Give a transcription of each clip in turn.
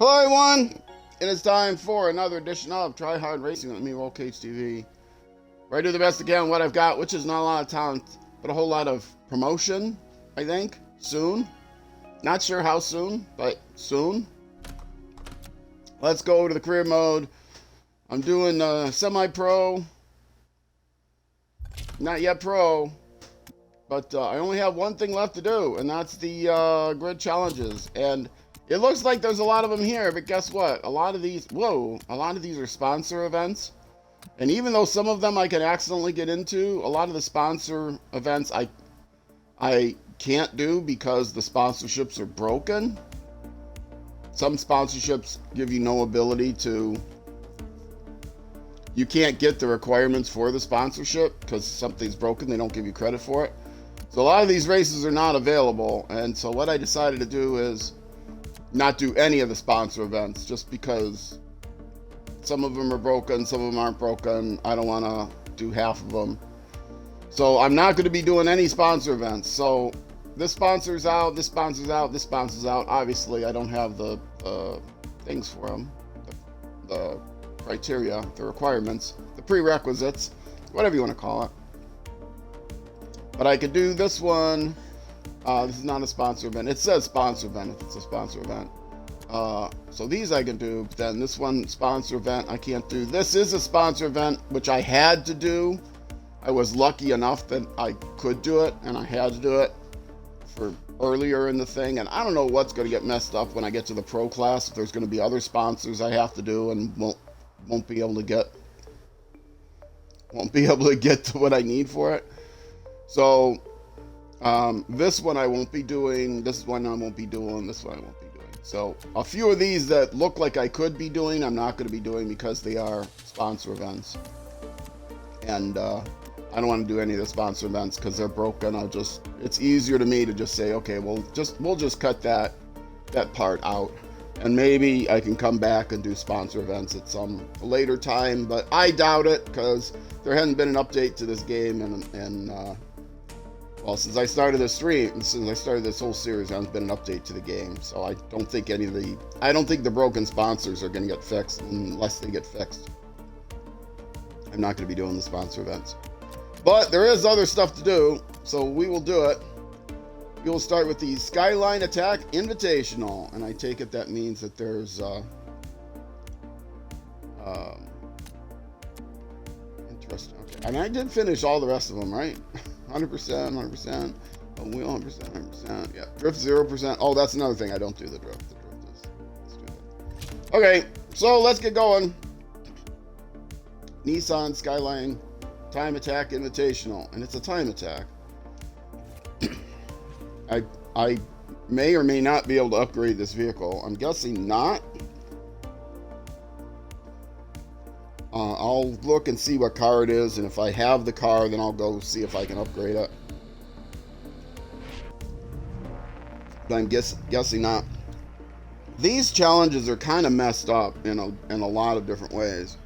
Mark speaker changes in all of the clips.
Speaker 1: Hello everyone, it is time for another edition of Try Hard Racing with me, Roll Cage TV, where I do the best I can with what I've got, which is not a lot of talent, but a whole lot of promotion, I think, soon. Not sure how soon, but soon. Let's go to the career mode. I'm doing semi-pro, not yet pro, but I only have one thing left to do, and that's the grid challenges. And it looks like there's a lot of them here, but guess what? A lot of these are sponsor events. And even though some of them I can accidentally get into, a lot of the sponsor events I can't do because the sponsorships are broken. Some sponsorships give you no ability to, you can't get the requirements for the sponsorship because something's broken. They don't give you credit for it. So a lot of these races are not available. And so what I decided to do is not do any of the sponsor events just because some of them are broken, some of them aren't broken. I don't want to do half of them. So I'm not going to be doing any sponsor events. So this sponsor's out, this sponsor's out, this sponsor's out. Obviously, I don't have the things for them, the criteria, the requirements, the prerequisites, whatever you want to call it. But I could do this one. This is not a sponsor event. It says sponsor event if it's a sponsor event. So these I can do, but then this one, sponsor event, I can't do. This is a sponsor event, which I had to do. I was lucky enough that I could do it, and I had to do it for earlier in the thing. And I don't know what's going to get messed up when I get to the pro class. If there's going to be other sponsors I have to do and won't be able to get to what I need for it. So this one I won't be doing, this one I won't be doing, this one I won't be doing. So a few of these that look like I could be doing, I'm not going to be doing because they are sponsor events. And I don't want to do any of the sponsor events because they're broken. It's easier to me to just say, okay, we'll just cut that part out. And maybe I can come back and do sponsor events at some later time, but I doubt it because there hasn't been an update to this game and well, since I started this whole series, there hasn't been an update to the game. So I don't think the broken sponsors are going to get fixed unless they get fixed. I'm not going to be doing the sponsor events. But there is other stuff to do, so we will do it. We will start with the Skyline Attack Invitational. And I take it that means that there's interesting. Okay. And I did finish all the rest of them, right? 100%, 100%. Oh, wheel 100%, 100%. Yeah, drift 0%. Oh, that's another thing I don't do the drift. The drift is stupid. Okay, so let's get going. Nissan Skyline Time Attack Invitational, and it's a time attack. I may or may not be able to upgrade this vehicle. I'm guessing not. I'll look and see what car it is, and if I have the car, then I'll go see if I can upgrade it. But I'm guessing not. These challenges are kind of messed up in a lot of different ways.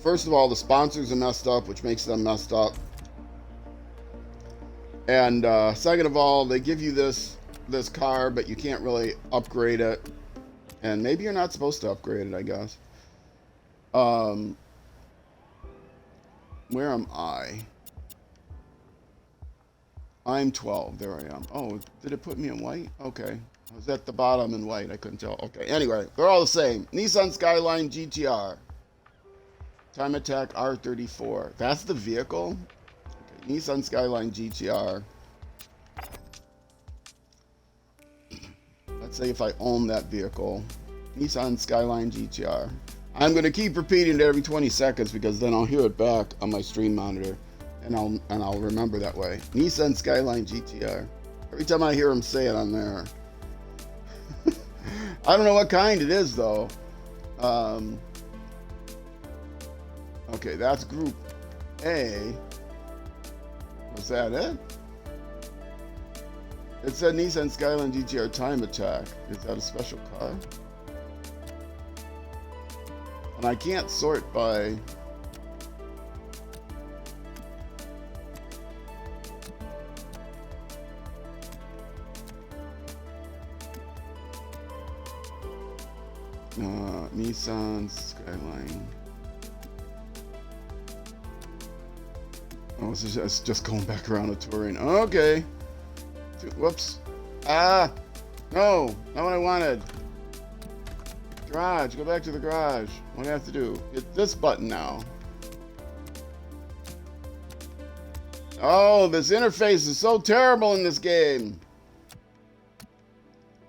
Speaker 1: First of all, the sponsors are messed up, which makes them messed up. And second of all, they give you this car, but you can't really upgrade it. And maybe you're not supposed to upgrade it, I guess. Where am I? I'm 12. There I am. Oh, did it put me in white? Okay. I was at the bottom in white. I couldn't tell. Okay. Anyway, they're all the same. Nissan Skyline GTR. Time Attack R34. That's the vehicle? Okay. Nissan Skyline GTR. Let's say if I own that vehicle. Nissan Skyline GTR. I'm going to keep repeating it every 20 seconds because then I'll hear it back on my stream monitor and I'll remember that way. Nissan Skyline GTR. Every time I hear him say it, I'm there. I don't know what kind it is though. Okay, that's Group A. Was that it? It said Nissan Skyline GTR Time Attack. Is that a special car? And I can't sort by... Nissan Skyline. Oh, it's just going back around the touring. Okay. Whoops. Ah! No! Not what I wanted. Garage. Go back to the garage. What do I have to do? Hit this button now. Oh, this interface is so terrible in this game.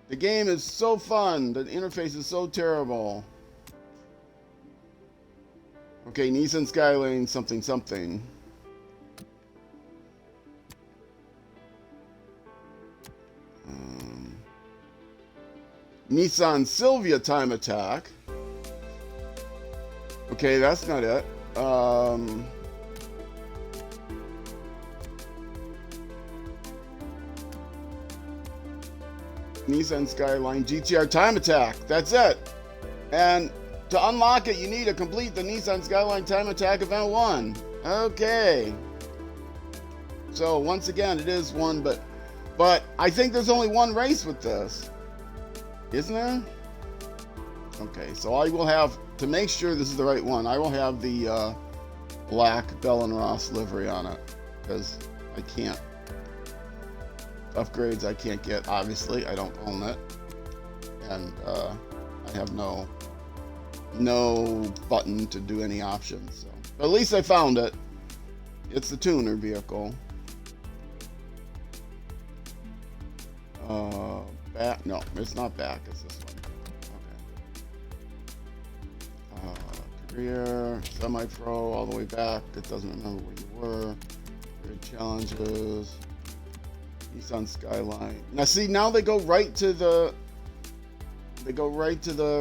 Speaker 1: The game is so fun. The interface is so terrible. Okay, Nissan Skyline something something. Nissan Silvia time attack. Okay, that's not it. Nissan Skyline GTR time attack. That's it. And to unlock it, you need to complete the Nissan Skyline time attack event 1. Okay. So once again, it is one, but I think there's only one race with this. Isn't there? Okay, so I will have, to make sure this is the right one, I will have the black Bell & Ross livery on it, because I can't. Upgrades I can't get, obviously. I don't own it. And I have no button to do any options. So. But at least I found it. It's the tuner vehicle. Back? No, it's not back. It's this one. Okay. Career, semi-pro, all the way back. It doesn't remember where you were. Career challenges. Nissan Skyline. Now see, now they go right to the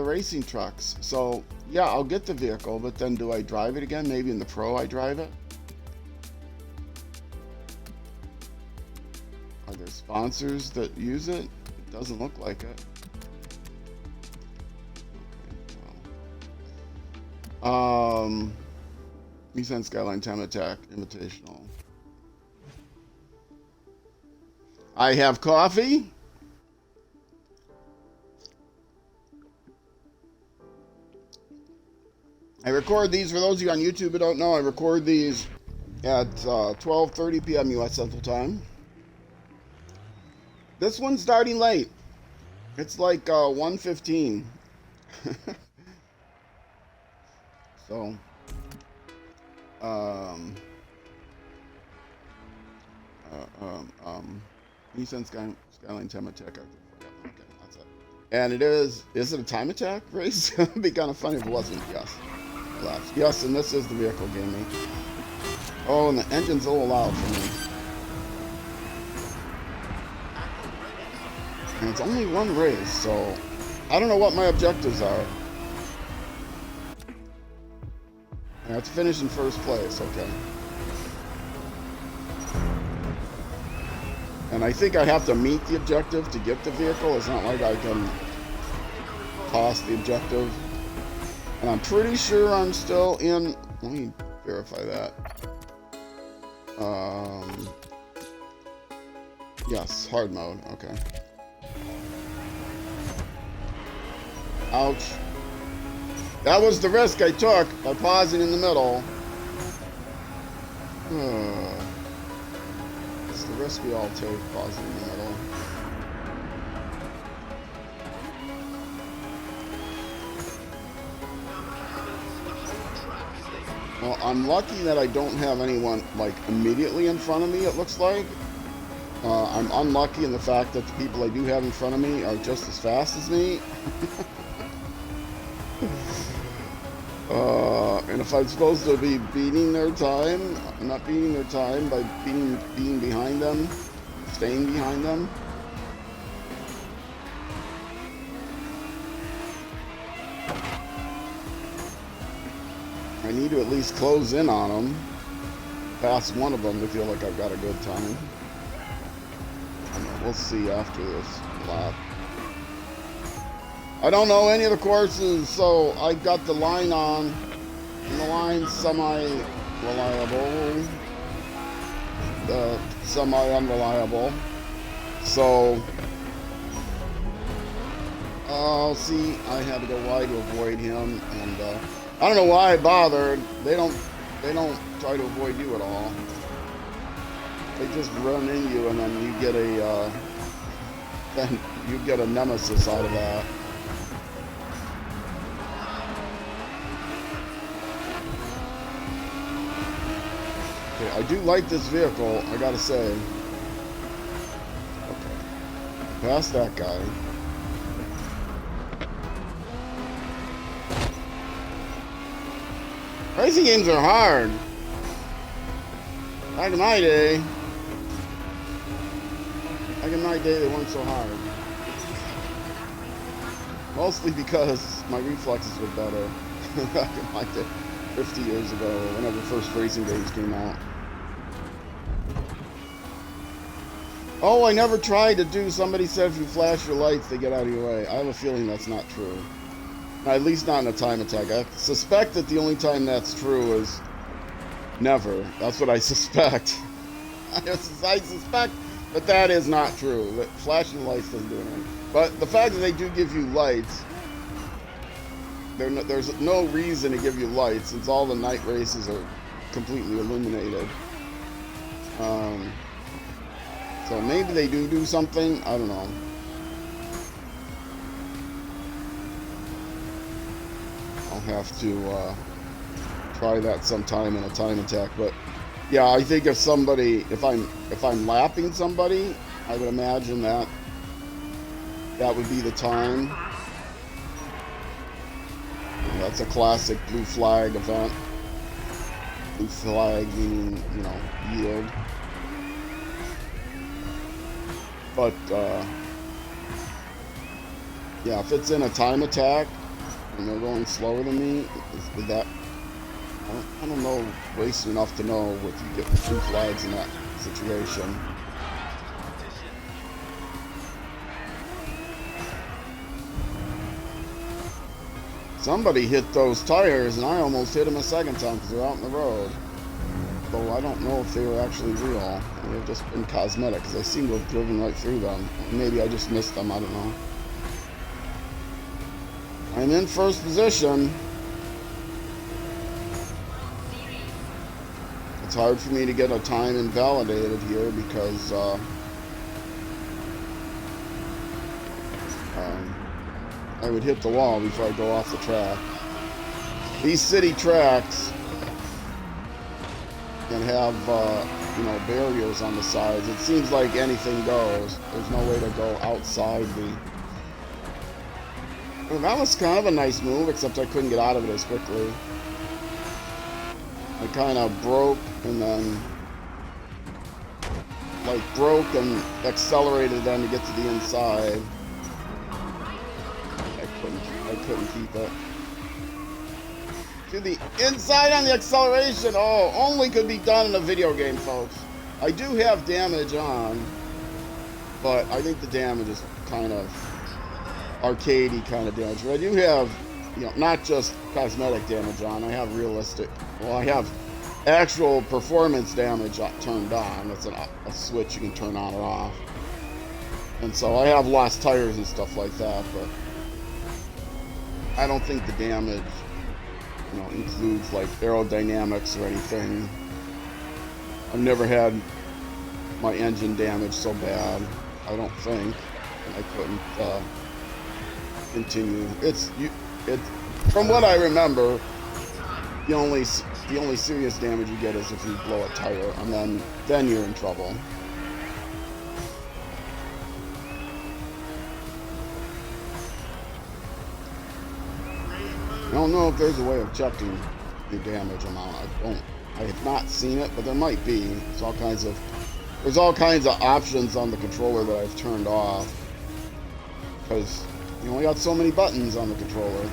Speaker 1: racing trucks. So yeah, I'll get the vehicle, but then do I drive it again? Maybe in the pro I drive it. Are there sponsors that use it? It doesn't look like it. Okay, well. Nissan Skyline Time Attack Invitational. I have coffee. I record these, for those of you on YouTube who don't know, I record these at 12:30 p.m. U.S. Central Time. This one's starting late. It's like 1:15. So, Nissan Skyline time attack. Okay, that's it. And it is it a time attack race? It'd be kind of funny if it wasn't. Yes. Laps. Yes, and this is the vehicle gaming. Oh, and the engine's a little loud for me. And it's only one race, so I don't know what my objectives are. I have to finish in first place, okay. And I think I have to meet the objective to get the vehicle. It's not like I can toss the objective. And I'm pretty sure I'm still in, let me verify that. Yes, hard mode, okay. Ouch. That was the risk I took by pausing in the middle. It's the risk we all take, pausing in the middle. Well, I'm lucky that I don't have anyone, like, immediately in front of me, it looks like. I'm unlucky in the fact that the people I do have in front of me are just as fast as me. And if I'm supposed to be beating their time, not beating their time by being behind them, staying behind them. I need to at least close in on them, pass one of them to feel like I've got a good time. We'll see after this lap. I don't know any of the courses, so I got the line on. And the line's semi-reliable. Semi-unreliable. So, Oh, see, I had to go wide to avoid him, and I don't know why I bothered. They don't try to avoid you at all. They just run in you, and then you get a nemesis out of that. Okay, I do like this vehicle, I gotta say. Okay, past that guy. Racing games are hard. Back in my day, they weren't so hard. Mostly because my reflexes were better. Back in my day, 50 years ago, whenever first racing games came out. Oh, I never tried to do, somebody said if you flash your lights, they get out of your way. I have a feeling that's not true. At least not in a time attack. I suspect that the only time that's true is never. That's what I suspect. I suspect that that is not true. That flashing lights doesn't do anything. But the fact that they do give you lights, there's no reason to give you lights since all the night races are completely illuminated. So maybe they do something. I don't know. I'll have to try that sometime in a time attack. But yeah, I think if I'm lapping somebody, I would imagine that would be the time. That's a classic blue flag event. Blue flag meaning, yield. But yeah, if it's in a time attack and they're going slower than me, is that I don't know racing enough to know what you get for blue flags in that situation. Somebody hit those tires and I almost hit them a second time because they're out in the road. Though I don't know if they were actually real. They've just been cosmetic because I seem to have driven right through them. Maybe I just missed them, I don't know. I'm in first position. It's hard for me to get a time invalidated here because I would hit the wall before I go off the track. These city tracks can have barriers on the sides. It seems like anything goes. There's no way to go outside the... Well, that was kind of a nice move, except I couldn't get out of it as quickly. I kind of broke and then broke and accelerated then to get to the inside. I couldn't keep it. To the inside on the acceleration. Oh, only could be done in a video game, folks. I do have damage on, but I think the damage is kind of arcadey kind of damage. But I do have, not just cosmetic damage on. I have I have actual performance damage turned on. That's a switch you can turn on or off. And so I have lost tires and stuff like that, but I don't think the damage includes like aerodynamics or anything. I've never had my engine damaged so bad, I don't think, and I couldn't continue. From what I remember, the only serious damage you get is if you blow a tire, and then you're in trouble. I don't know if there's a way of checking the damage amount. I have not seen it, but there might be. There's all kinds of options on the controller that I've turned off because you only got so many buttons on the controller.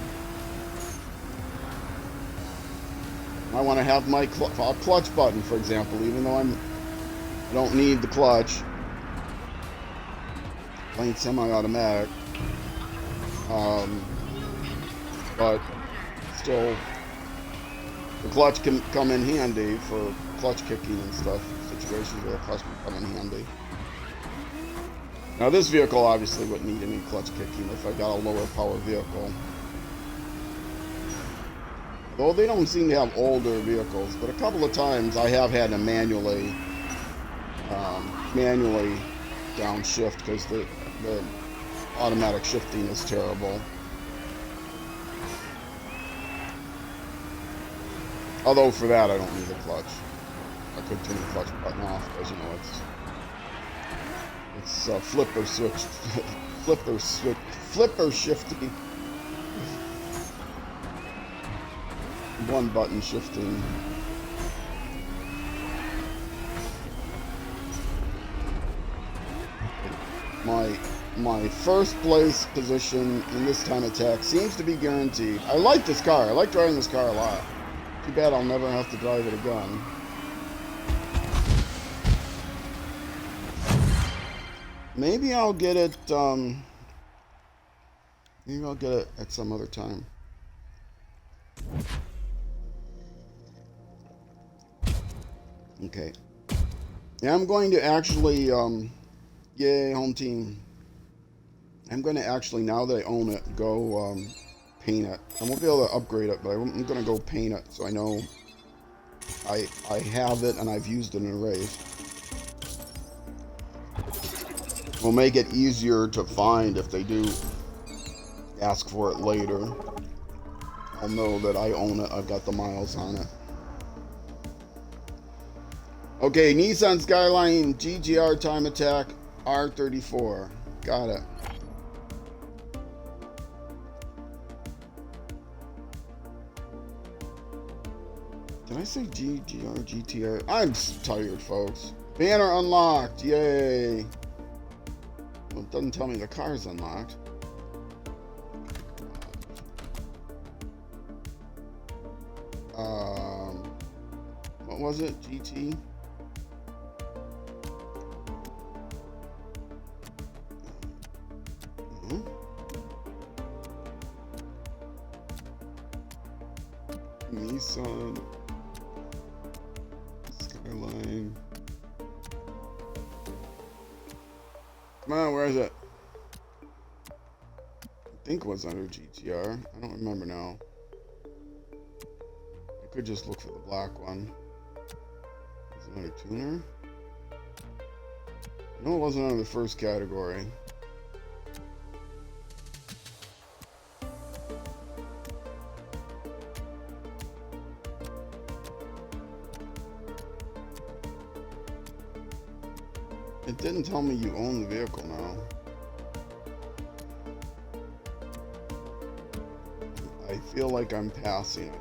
Speaker 1: I want to have my clutch button, for example, even though I don't need the clutch. Playing semi-automatic, but still, the clutch can come in handy for clutch kicking and stuff. Situations where the clutch can come in handy. Now this vehicle obviously wouldn't need any clutch kicking if I got a lower power vehicle. Though they don't seem to have older vehicles, but a couple of times I have had to manually downshift because the automatic shifting is terrible. Although for that I don't need a clutch. I could turn the clutch button off because you know it's flipper shifting. One button shifting. My first place position in this time attack seems to be guaranteed. I like this car. I like driving this car a lot. Too bad I'll never have to drive it again. Maybe I'll get it. Maybe I'll get it at some other time. Okay. Yeah, I'm going to actually. Yay, home team. I'm going to actually, now that I own it, go paint it. I won't be able to upgrade it, but I'm going to go paint it so I know I have it and I've used it in a race. Will make it easier to find if they do ask for it later. I'll know that I own it. I've got the miles on it. Okay, Nissan Skyline GGR Time Attack R34. Got it. Did I say GGR GTR? I'm tired, folks. Banner unlocked. Yay. Well, it doesn't tell me the car's unlocked. What was it? GT? Nissan Skyline. Come on, where is it? I think it was under GTR. I don't remember now. I could just look for the black one. Is it under tuner? No, it wasn't under the first category. It didn't tell me you own the vehicle now. I feel like I'm passing it.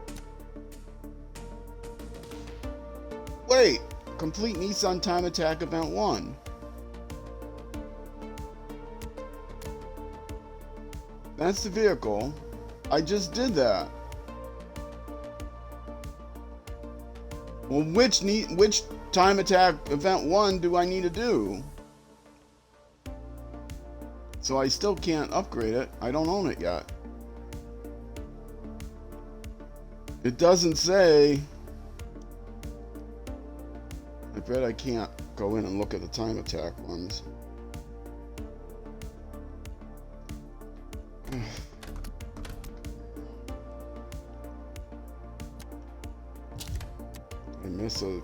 Speaker 1: Wait! Complete Nissan Time Attack Event 1. That's the vehicle. I just did that. Well, which Time Attack Event 1 do I need to do? So I still can't upgrade it. I don't own it yet. It doesn't say. I bet I can't go in and look at the Time Attack ones. I miss a...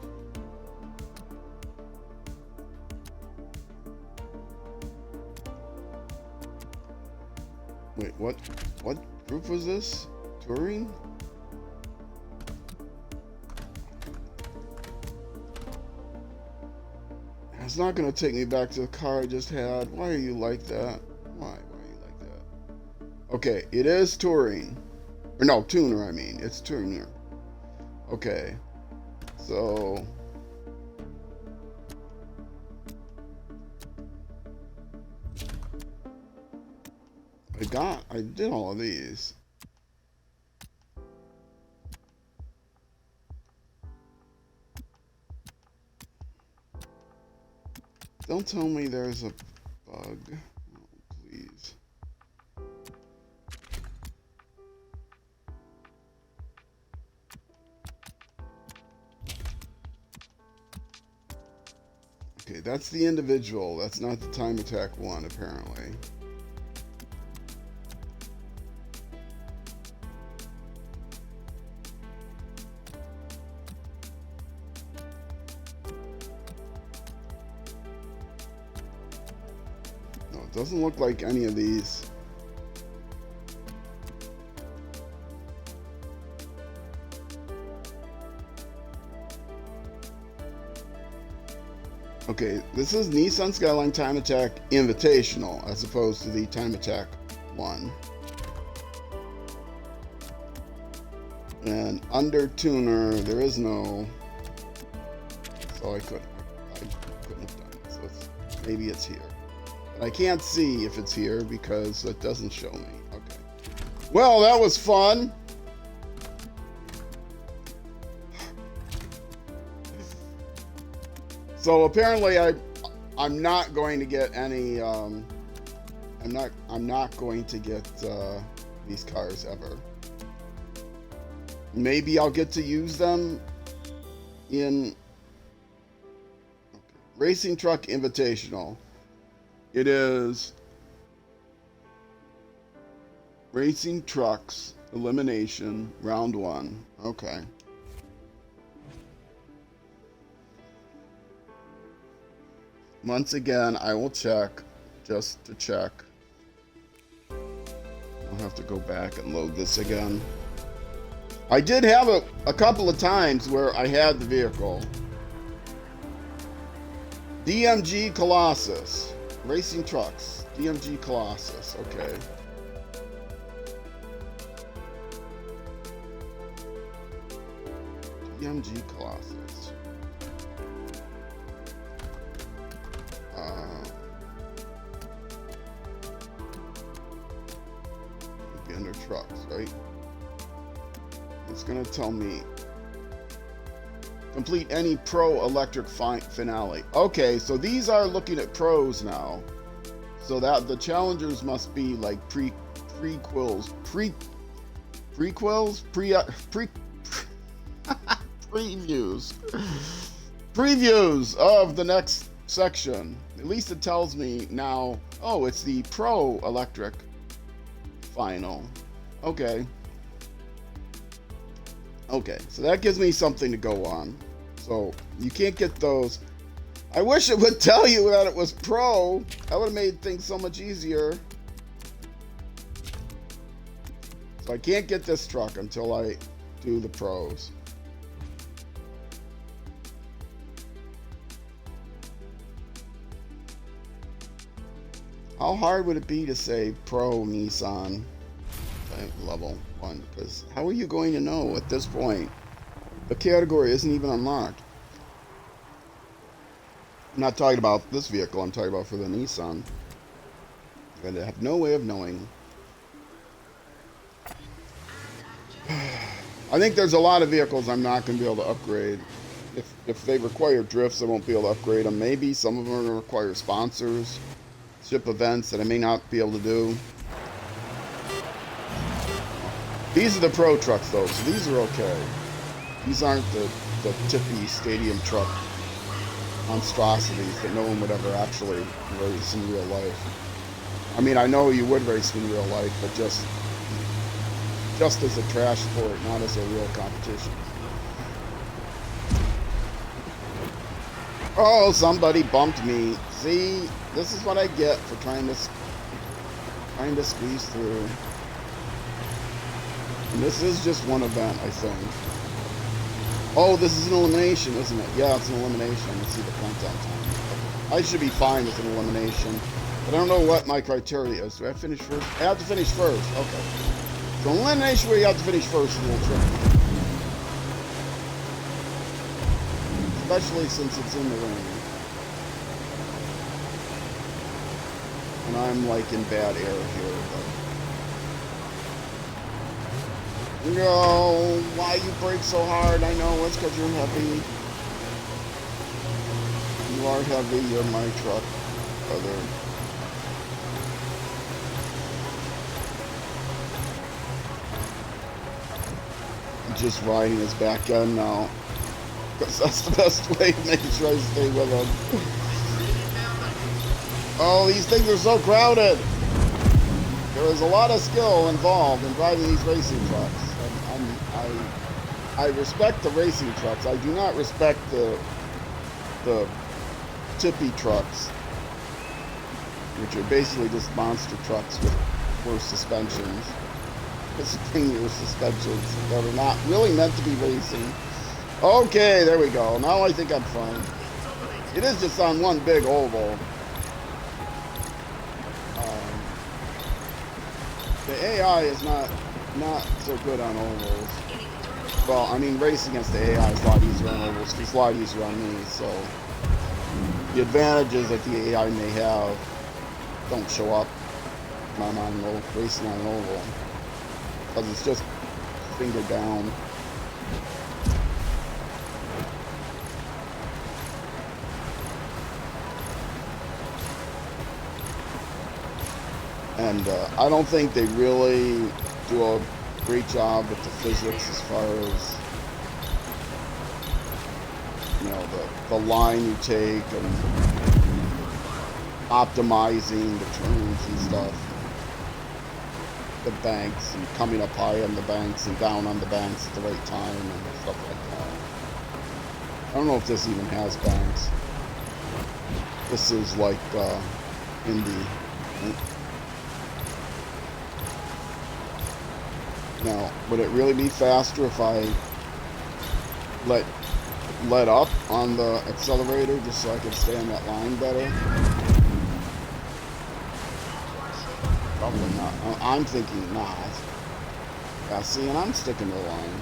Speaker 1: Wait, what group was this? Touring? It's not going to take me back to the car I just had. Why are you like that? Why are you like that? Okay, it is touring. Or no, tuner, I mean. It's tuner. Okay. So... I did all of these. Don't tell me there's a bug. Oh, please. Okay, that's the individual. That's not the time attack one, apparently. No, it doesn't look like any of these. Okay, this is Nissan Skyline Time Attack Invitational as opposed to the Time Attack 1. And under tuner, there is no. So I couldn't have done it. So maybe it's here. But I can't see if it's here because it doesn't show me. Okay. Well, that was fun. So apparently I'm not going to get any I'm not going to get these cars ever. Maybe I'll get to use them in Racing Truck Invitational. It is Racing Trucks Elimination Round 1. Okay. Once again, I will check, just to check. I'll have to go back and load this again. I did have a couple of times where I had the vehicle. DMG Colossus. Racing Trucks. DMG Colossus. Okay. DMG Colossus. Under trucks, right? It's gonna tell me complete any pro electric finale. Okay, so these are looking at pros now. So that the challengers must be like previews of the next section. At least it tells me now, oh, it's the pro electric final. Okay, so that gives me something to go on. So you can't get those. I wish it would tell you that it was pro. That would have made things so much easier. So I can't get this truck until I do the pros. How hard would it be to say pro Nissan level 1? Because how are you going to know at this point? The category isn't even unlocked. I'm not talking about this vehicle, I'm talking about for the Nissan. I have no way of knowing. I think there's a lot of vehicles I'm not going to be able to upgrade. If they require drifts, I won't be able to upgrade them. Maybe some of them are going to require sponsors. Ship events that I may not be able to do. These are the pro trucks though, so these are okay. These aren't the tippy stadium truck monstrosities that no one would ever actually race in real life. I mean, I know you would race in real life, but just as a trash sport, not as a real competition. Oh, somebody bumped me. See, this is what I get for trying to squeeze through. And this is just one event, I think. Oh, this is an elimination, isn't it? Yeah, it's an elimination. Let's see the countdown time. I should be fine with an elimination. But I don't know what my criteria is. Do I have to finish first? I have to finish first. Okay. So elimination where you have to finish first is a little tricky. Especially since it's in the ring. And I'm like in bad air here. But... No, why you brake so hard? I know it's because you're heavy. You are heavy, you're my truck, brother. I'm just riding his back end now. Because that's the best way to make sure I stay with him. Oh, these things are so crowded. There is a lot of skill involved in driving these racing trucks. I respect the racing trucks. I do not respect the tippy trucks, which are basically just monster trucks with worse suspensions. Springier suspensions that are not really meant to be racing. Okay, there we go. Now I think I'm fine. It is just on one big oval. The AI is not so good on ovals. Well, I mean, racing against the AI is a lot easier on ovals. It's a lot easier on me, so the advantages that the AI may have don't show up when I'm racing on an oval, because it's just finger down. And I don't think they really do a great job with the physics as far as, you know, the line you take and optimizing the turns and stuff. The banks and coming up high on the banks and down on the banks at the right time and stuff like that. I don't know if this even has banks. This is like Indy. Now, would it really be faster if I let up on the accelerator just so I could stay on that line better? Probably not. I'm thinking not. Yeah, see, and I'm sticking to the line.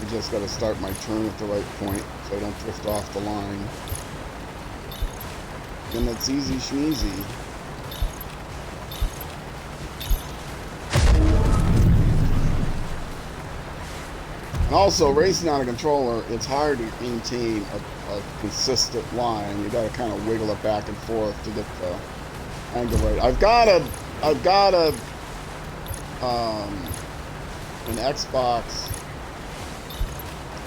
Speaker 1: I just got to start my turn at the right point so I don't drift off the line. And it's easy schmeezy. And also, racing on a controller, it's hard to maintain a consistent line. You got to kind of wiggle it back and forth to get the angle right. I've got an Xbox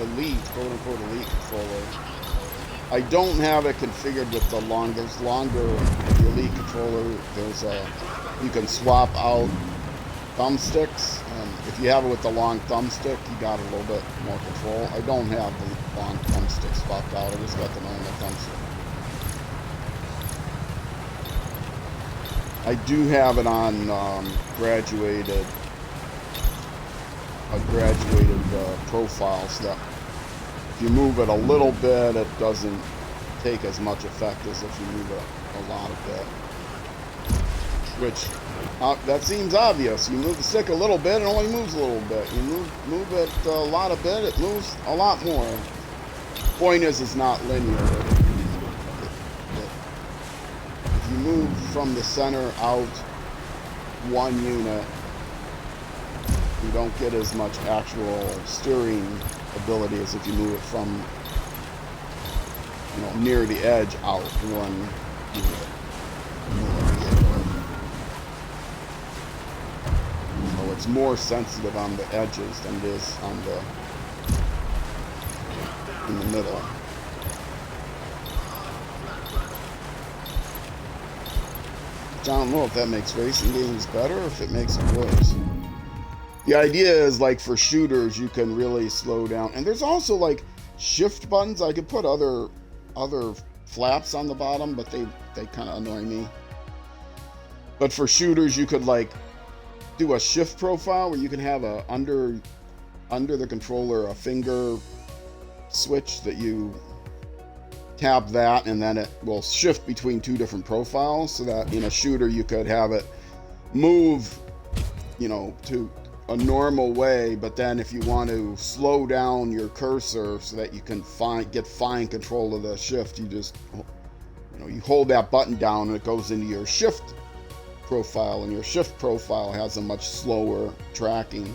Speaker 1: Elite, quote unquote Elite controller. I don't have it configured with the longer with the Elite controller. You can swap out thumbsticks, and if you have it with the long thumbstick, you got a little bit more control. I don't have the long thumbstick swapped out. I just got the normal thumbstick. I do have it on graduated profile, so that if you move it a little bit, it doesn't take as much effect as if you move it a lot of bit. Which, that seems obvious. You move the stick a little bit, it only moves a little bit. You move it a lot of bit, it moves a lot more. Point is, it's not linear. If you move from the center out one unit, you don't get as much actual steering ability as if you move it from, you know, near the edge out one unit. So it's more sensitive on the edges than it is on in the middle. Which I don't know if that makes racing games better or if it makes it worse. The idea is, like, for shooters, you can really slow down. And there's also, like, shift buttons. I could put other flaps on the bottom, but they kind of annoy me. But for shooters, you could, like, do a shift profile where you can have under the controller a finger switch that you tap that, and then it will shift between two different profiles, so that in a shooter you could have it move, you know, to a normal way, but then if you want to slow down your cursor so that you can get fine control of the shift, you just, you know, you hold that button down and it goes into your shift profile, and your shift profile has a much slower tracking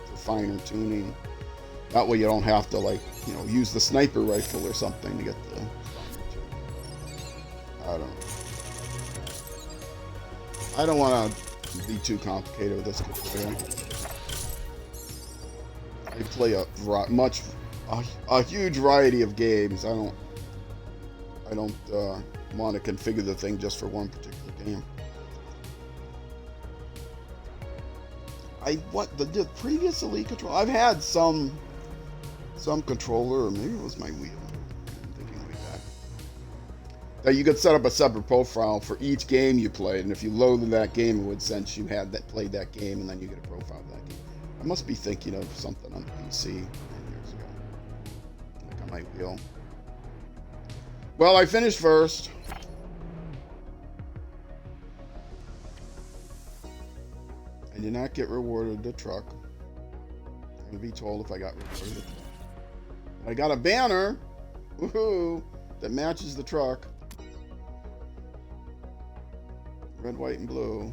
Speaker 1: for finer tuning. That way you don't have to, like, you know, use the sniper rifle or something to get the finer tuning. I don't want to be too complicated with this controller. I play a huge variety of games. I don't want to configure the thing just for one particular game. The previous Elite controller? I've had some controller, or maybe it was my wheel. I'm thinking like that you could set up a separate profile for each game you played, and if you loaded that game, it would sense you had played that game, and then you get a profile of that game. I must be thinking of something on the PC 10 years ago, like on my wheel. Well, I finished first. I did not get rewarded the truck. I'm going to be told if I got rewarded the truck. I got a banner, woohoo, that matches the truck. Red, white, and blue.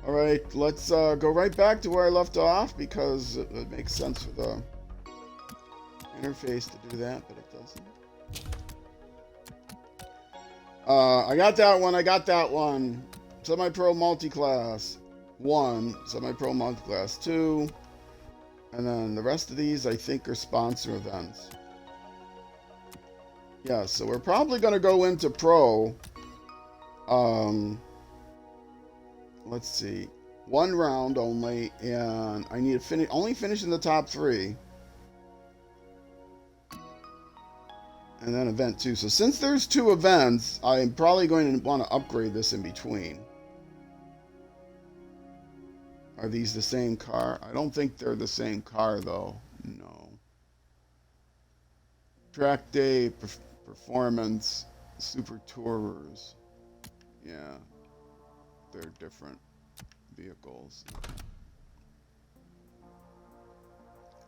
Speaker 1: All right, let's go right back to where I left off because it makes sense for the interface to do that, but it doesn't. I got that one. Semi-Pro Multi-Class 1, Semi-Pro Multi-Class 2, and then the rest of these I think are sponsor events. Yeah, so we're probably going to go into Pro. Let's see. One round only, and I need to only finish in the top 3. And then event 2. So since there's 2 events, I'm probably going to want to upgrade this in between. Are these the same car? I don't think they're the same car, though. No. Track Day, Performance, Super Tourers. Yeah. They're different vehicles.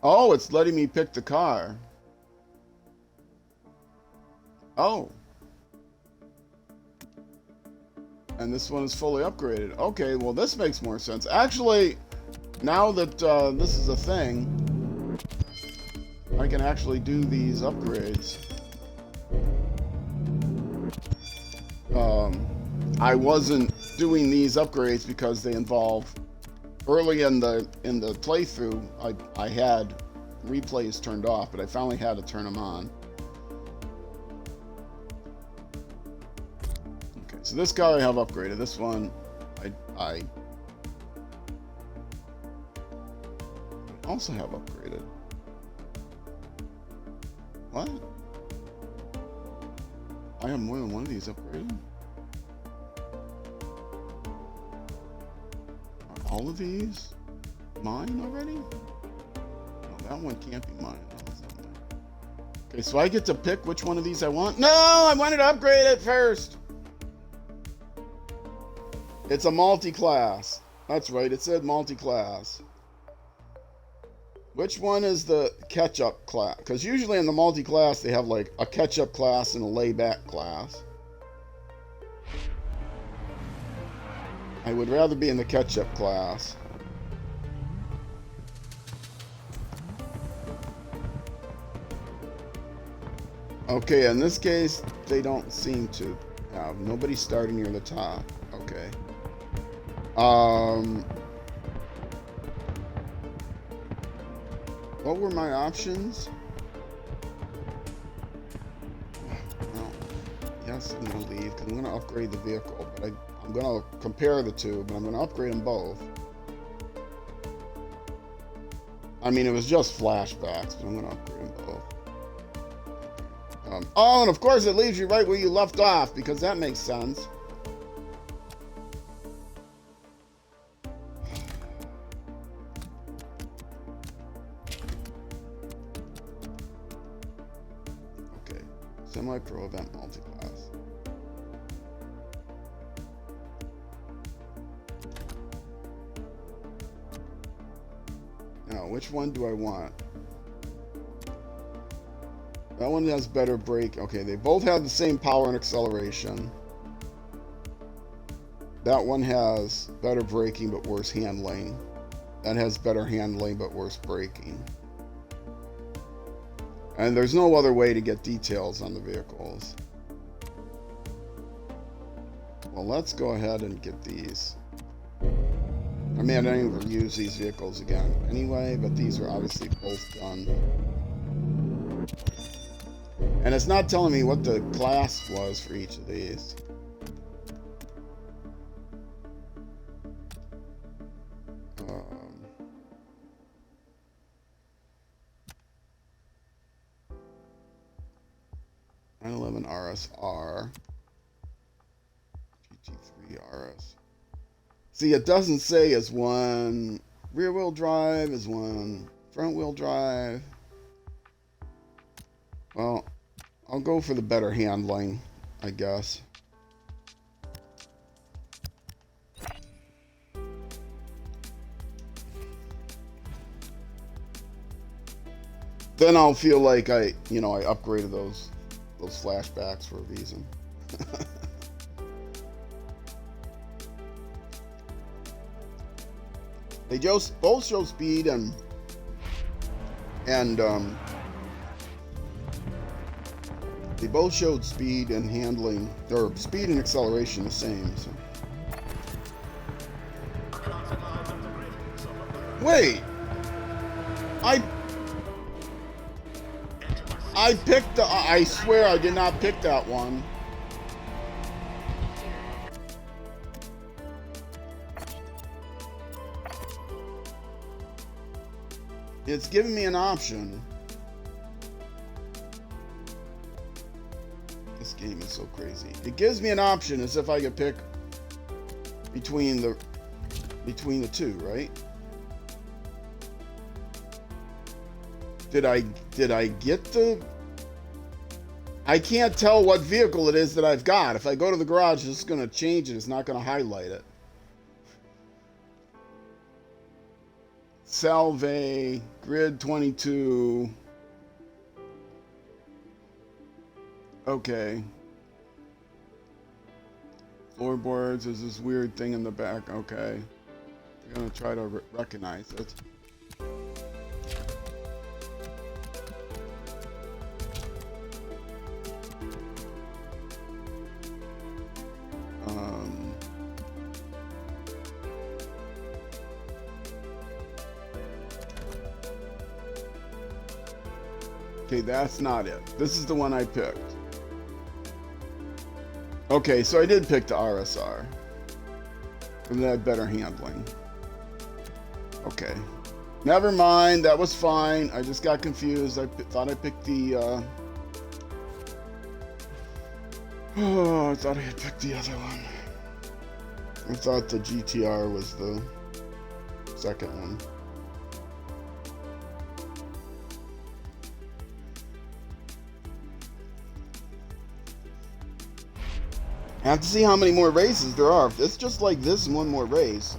Speaker 1: Oh, it's letting me pick the car. Oh. And this one is fully upgraded. Okay, well this makes more sense. Actually, now that this is a thing, I can actually do these upgrades. I wasn't doing these upgrades because they involve early in the playthrough. I had replays turned off, but I finally had to turn them on. So this car I have upgraded. This one, I also have upgraded. What? I have more than one of these upgraded? Are all of these mine already? No, that one can't be mine. No, that's not mine. Okay, so I get to pick which one of these I want? No, I wanted to upgrade it first. It's a multi-class. That's right, it said multi-class. Which one is the catch-up class? Because usually in the multi-class, they have like a catch-up class and a layback class. I would rather be in the catch-up class. Okay, in this case, they don't seem to have. Nobody's starting near the top. Okay. What were my options? Well, yes, I'm going to leave because I'm going to upgrade the vehicle, but I'm going to compare the two, but I'm going to upgrade them both. I mean, it was just flashbacks, but I'm going to upgrade them both. Oh, and of course it leaves you right where you left off because that makes sense. Semi-Pro event multi-class. Now, which one do I want? That one has better brake. Okay, they both have the same power and acceleration. That one has better braking but worse handling. That has better handling but worse braking. And there's no other way to get details on the vehicles. Well, let's go ahead and get these. I'm may not even use these vehicles again anyway, but these are obviously both done. And it's not telling me what the class was for each of these. Um, 911 RSR. GT3 RS. See, it doesn't say is one rear-wheel drive, is one front-wheel drive. Well, I'll go for the better handling, I guess. Then I'll feel like I upgraded those flashbacks for a reason. They just both show speed and they both showed speed and handling, or speed and acceleration the same. So. Wait, I picked the. I swear I did not pick that one. It's giving me an option. This game is so crazy. It gives me an option as if I could pick between the two, right? Did I get the... I can't tell what vehicle it is that I've got. If I go to the garage, it's going to change it. It's not going to highlight it. Salve, Grid 22. Okay. Floorboards is this weird thing in the back. Okay. I'm going to try to recognize it. Okay, that's not it. This is the one I picked. Okay, so I did pick the RSR. And that better handling. Okay. Never mind, that was fine. I just got confused. I thought I picked the... Oh, I thought I had picked the other one. I thought the GTR was the second one. I have to see how many more races there are. If it's just like this and one more race,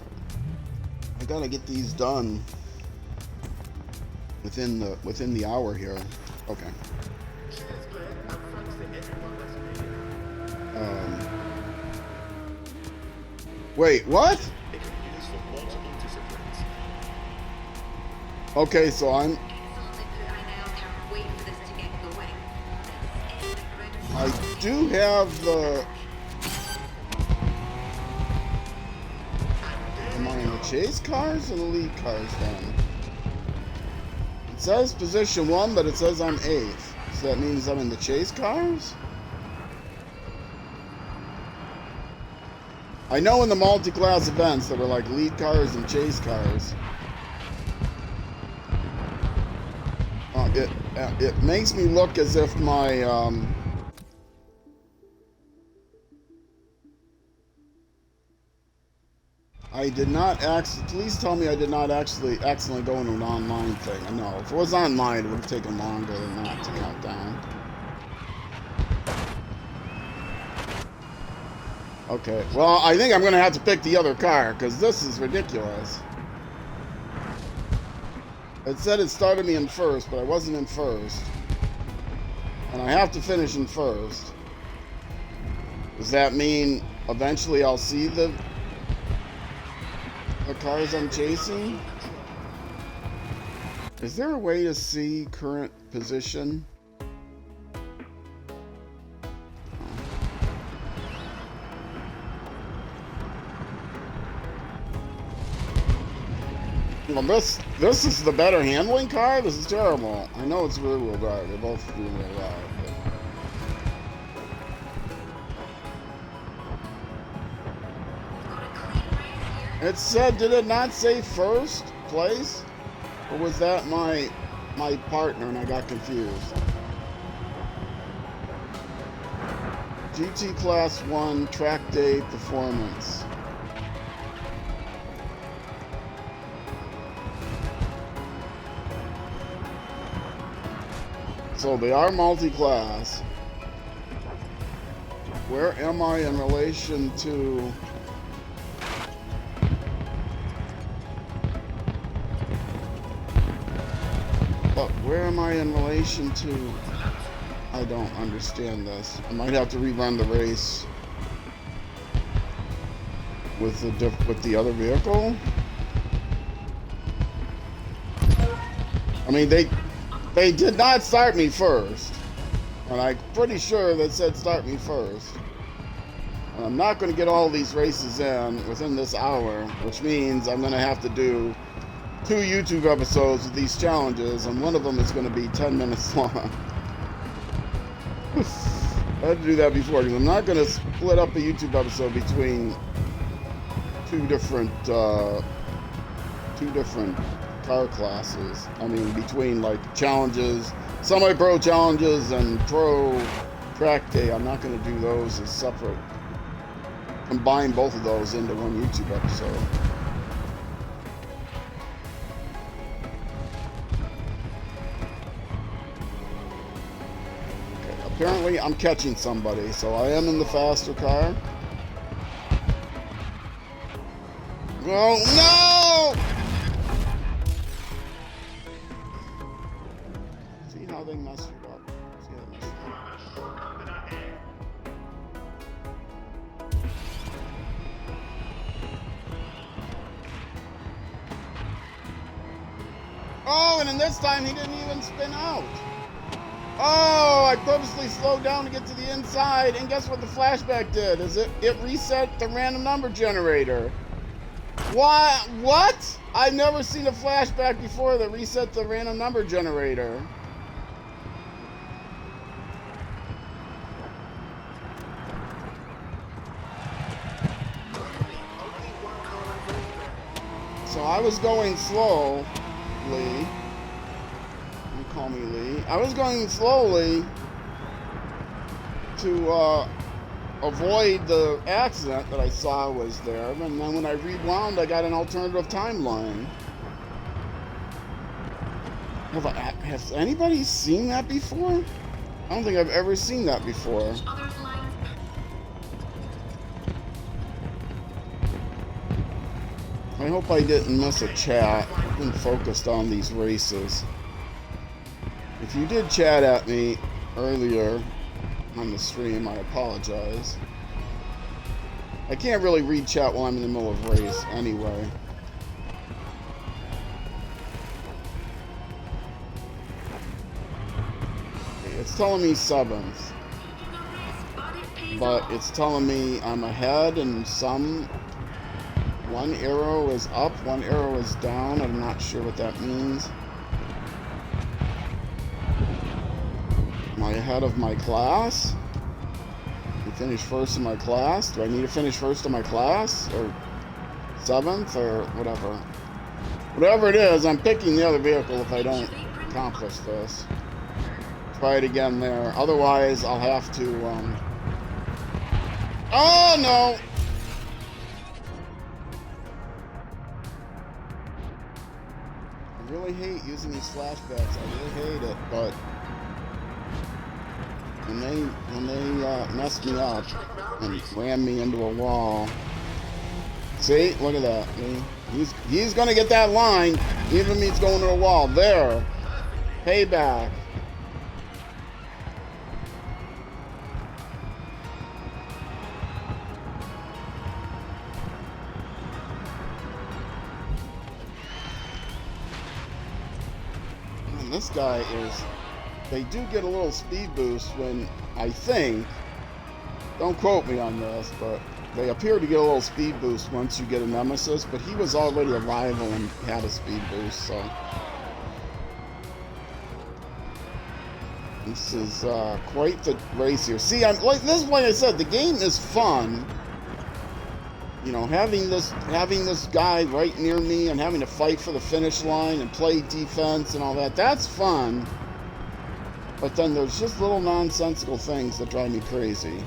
Speaker 1: I gotta get these done within the hour here. Okay. Wait, what? Okay, so I do have the... Am I in the chase cars or the lead cars then? It says position 1, but it says I'm 8th. So that means I'm in the chase cars? I know in the multi-class events there were like lead cars and chase cars. It makes me look as if my I did not please tell me I did not actually accidentally go into an online thing. No, if it was online, it would have taken longer than that to count down. Okay, well, I think I'm going to have to pick the other car, because this is ridiculous. It said it started me in first, but I wasn't in first. And I have to finish in first. Does that mean eventually I'll see the cars I'm chasing? Is there a way to see current position? Well, this is the better handling car? This is terrible. I know it's rear-wheel drive. They're both rear-wheel drive. It said, did it not say first place? Or was that my partner and I got confused? GT Class 1 Track Day Performance. So they are multi-class. Where am I in relation to... But where am I in relation to... I don't understand this. I might have to rerun the race with the other vehicle. I mean, they did not start me first, and I'm pretty sure that said start me first. And I'm not going to get all these races in within this hour, which means I'm going to have to do 2 YouTube episodes with these challenges, and one of them is going to be 10 minutes long. I had to do that before, because I'm not going to split up a YouTube episode between two different car classes. I mean, between like challenges, semi-pro challenges and pro track day. I'm not going to do those as separate. Combine both of those into one YouTube episode. Apparently, I'm catching somebody, so I am in the faster car. Oh, no! See how they mess you up. See how they mess you up. Oh, and then this time he didn't even spin out. Oh, I purposely slowed down to get to the inside, and guess what the flashback did? It reset the random number generator. What? I've never seen a flashback before that reset the random number generator. So I was going slowly. Call me Lee. I was going slowly to avoid the accident that I saw was there, and then when I rewound, I got an alternative timeline. Has anybody seen that before? I don't think I've ever seen that before. I hope I didn't miss a chat. I've been focused on these races. If you did chat at me earlier on the stream, I apologize. I can't really read chat while I'm in the middle of a race anyway. It's telling me 7th, but it's telling me I'm ahead and one arrow is up, one arrow is down. I'm not sure what that means. Am I ahead of my class? I finished first in my class? Do I need to finish first in my class? Or 7th? Or whatever. Whatever it is, I'm picking the other vehicle if I don't accomplish this. Try it again there. Otherwise, I'll have to, Oh, no! I really hate using these flashbacks. I really hate it, but... When they messed me up and ran me into a wall. See? Look at that. He's gonna get that line, even if he's going to a wall. There. Payback. And this guy is... They do get a little speed boost when, I think, don't quote me on this, but They appear to get a little speed boost once you get a Nemesis, but he was already a rival and had a speed boost, so... This is quite the race here. See, I'm like this. Like I said, the game is fun. You know, having this guy right near me and having to fight for the finish line and play defense and all that. That's fun. But then there's just little nonsensical things that drive me crazy.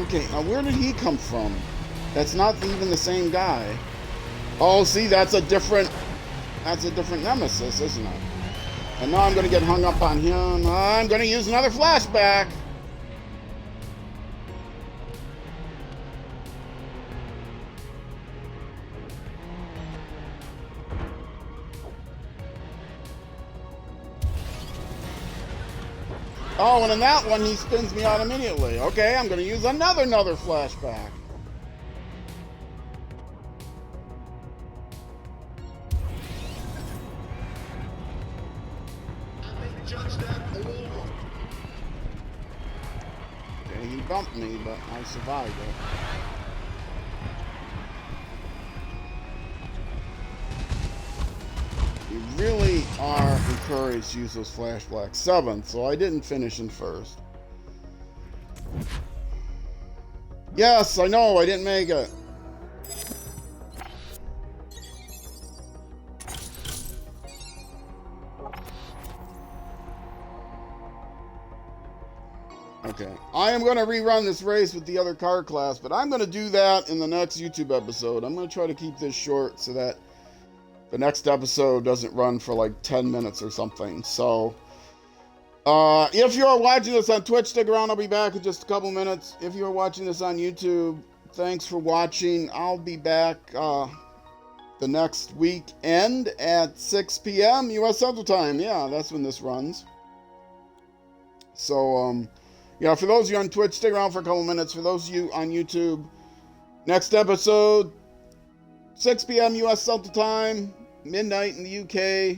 Speaker 1: Okay, now where did he come from? That's not even the same guy. Oh, see, that's a different Nemesis, isn't it? And now I'm going to get hung up on him. I'm going to use another flashback. Oh, and in that one, he spins me out immediately. Okay, I'm going to use another flashback. Okay, he bumped me, but I survived it. You really are encouraged to use those flashbacks. 7th, so I didn't finish in 1st. Yes, I know, I didn't make it. Okay, I am going to rerun this race with the other car class, but I'm going to do that in the next YouTube episode. I'm going to try to keep this short so that the next episode doesn't run for like 10 minutes or something. So, if you're watching this on Twitch, stick around. I'll be back in just a couple minutes. If you're watching this on YouTube, thanks for watching. I'll be back the next weekend at 6 p.m. U.S. Central Time. Yeah, that's when this runs. So, yeah, for those of you on Twitch, stick around for a couple minutes. For those of you on YouTube, next episode, 6 p.m. U.S. Central Time, midnight in the UK,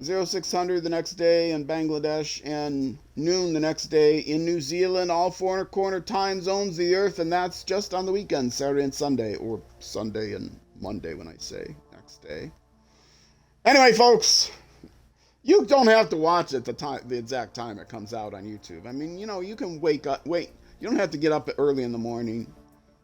Speaker 1: 0600 the next day in Bangladesh, and noon the next day in New Zealand, all four corner time zones of the earth, and that's just on the weekend, Saturday and Sunday, or Sunday and Monday when I say next day. Anyway, folks, you don't have to watch it the exact time it comes out on YouTube. I mean, you know, you can wait. You don't have to get up early in the morning,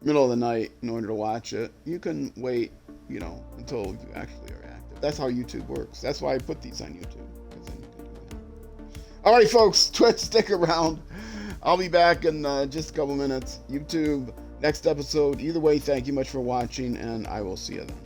Speaker 1: middle of the night in order to watch it. You can wait, you know, until you actually are active. That's how YouTube works. That's why I put these on YouTube, because then you can do that. All right, folks, Twitch, stick around. I'll be back in just a couple minutes. YouTube, next episode. Either way, thank you much for watching, and I will see you then.